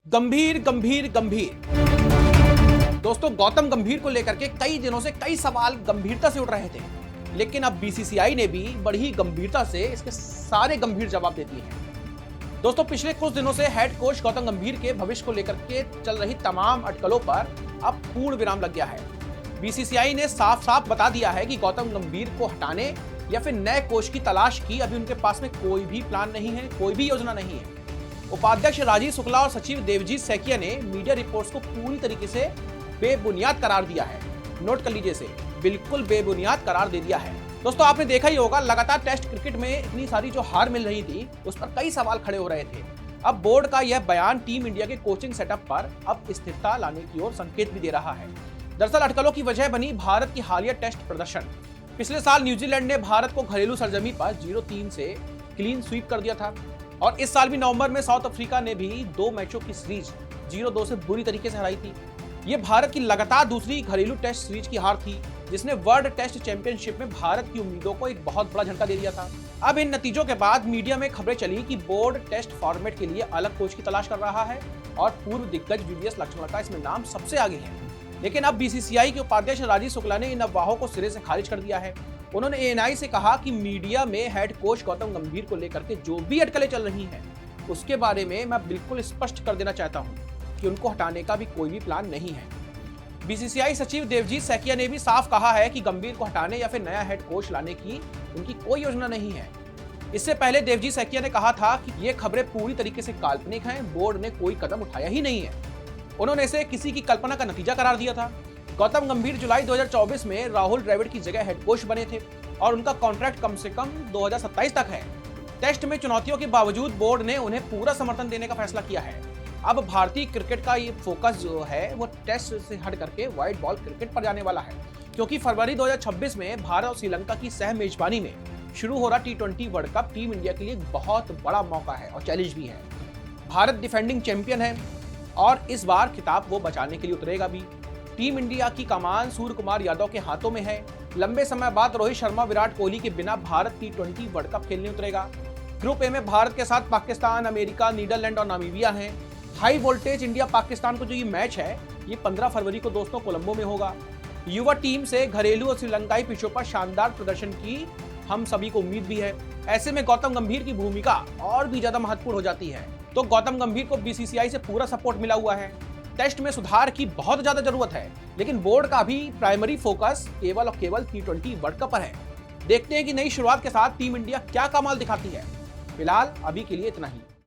गंभीर गंभीर गंभीर। दोस्तों, गौतम गंभीर को लेकर के कई दिनों से कई सवाल गंभीरता से उठ रहे थे, लेकिन अब बीसीसीआई ने भी बड़ी गंभीरता से इसके सारे गंभीर जवाब दे दिए हैं। दोस्तों, पिछले कुछ दिनों से हेड कोच गौतम गंभीर के भविष्य को लेकर के चल रही तमाम अटकलों पर अब पूर्ण विराम लग गया है। बीसीसीआई ने साफ साफ बता दिया है कि गौतम गंभीर को हटाने या फिर नए कोच की तलाश की अभी उनके पास में कोई भी प्लान नहीं है, कोई भी योजना नहीं है। उपाध्यक्ष राजीव शुक्ला और सचिव देवजीत सैकिया ने मीडिया रिपोर्ट्स को पूरी तरीके से बेबुनियाद करार दिया है। नोट कर लीजिए, इसे बिल्कुल बेबुनियाद करार दे दिया है। दोस्तों, आपने देखा ही होगा, लगातार टेस्ट क्रिकेट में इतनी सारी जो हार मिल रही थी उस पर कई सवाल खड़े हो रहे थे। अब बोर्ड का यह बयान टीम इंडिया के कोचिंग सेटअप पर अब स्थिरता लाने की ओर संकेत भी दे रहा है। दरअसल अटकलों की वजह बनी भारत की हालिया टेस्ट प्रदर्शन। पिछले साल न्यूजीलैंड ने भारत को घरेलू सरजमी पर 0-3 से क्लीन स्वीप कर दिया था और इस साल भी नवंबर में साउथ अफ्रीका ने भी 2 मैचों की सीरीज 0-2 से बुरी तरीके से हराई थी। ये भारत की लगातार दूसरी घरेलू टेस्ट सीरीज की हार थी, जिसने वर्ल्ड टेस्ट चैंपियनशिप में भारत की उम्मीदों को एक बहुत बड़ा झटका दे दिया था। अब इन नतीजों के बाद मीडिया में खबरें चली कि बोर्ड टेस्ट फॉर्मेट के लिए अलग कोच की तलाश कर रहा है और पूर्व दिग्गज वीवीएस लक्ष्मण का इसमें नाम सबसे आगे है। लेकिन अब बीसीसीआई के उपाध्यक्ष राजीव शुक्ला ने इन अफवाहों को सिरे से खारिज कर दिया है। उन्होंने एएनआई से कहा कि मीडिया में हेड कोच गौतम गंभीर को लेकर के जो भी अटकलें चल रही हैं, उसके बारे में मैं बिल्कुल स्पष्ट कर देना चाहता हूं कि उनको हटाने का भी कोई भी प्लान नहीं है। बीसीसीआई सचिव देवजीत सैकिया ने भी साफ कहा है कि गंभीर को हटाने या फिर नया हेड कोच लाने की उनकी कोई योजना नहीं है। इससे पहले देवजीत सैकिया ने कहा था कि ये खबरें पूरी तरीके से काल्पनिक हैं, बोर्ड ने कोई कदम उठाया ही नहीं है। उन्होंने इसे किसी की कल्पना का नतीजा करार दिया था। गौतम गंभीर जुलाई 2024 में राहुल द्रविड़ की जगह हेड कोच बने थे और उनका कॉन्ट्रैक्ट कम से कम 2027 तक है। टेस्ट में चुनौतियों के बावजूद बोर्ड ने उन्हें पूरा समर्थन देने का फैसला किया है। अब भारतीय क्रिकेट का ये फोकस जो है वो टेस्ट से हट करके व्हाइट बॉल क्रिकेट पर जाने वाला है, क्योंकि फरवरी 2026 में भारत और श्रीलंका की सह मेजबानी में शुरू हो रहा T20 world cup team India के लिए एक बहुत बड़ा मौका है और चैलेंज भी है। भारत डिफेंडिंग चैंपियन है और इस बार खिताब वो बचाने के लिए उतरेगा भी। टीम इंडिया की कमान सूर्य कुमार यादव के हाथों में है। लंबे समय बाद रोहित शर्मा विराट कोहली के बिना भारत T20 वर्ल्ड कप खेलने उतरेगा। ग्रुप ए में भारत के साथ पाकिस्तान, अमेरिका, नीदरलैंड और नामीबिया हैं। हाई वोल्टेज इंडिया पाकिस्तान को जो ये मैच है ये 15 फरवरी को दोस्तों कोलंबो में होगा। युवा टीम से घरेलू और श्रीलंकाई पिचों पर शानदार प्रदर्शन की हम सभी को उम्मीद भी है। ऐसे में गौतम गंभीर की भूमिका और भी ज्यादा महत्वपूर्ण हो जाती है। तो गौतम गंभीर को बीसीसीआई से पूरा सपोर्ट मिला हुआ है। टेस्ट में सुधार की बहुत ज्यादा जरूरत है, लेकिन बोर्ड का भी प्राइमरी फोकस केवल और केवल T20 वर्ल्ड कप पर है। देखते हैं कि नई शुरुआत के साथ टीम इंडिया क्या कमाल दिखाती है। फिलहाल अभी के लिए इतना ही।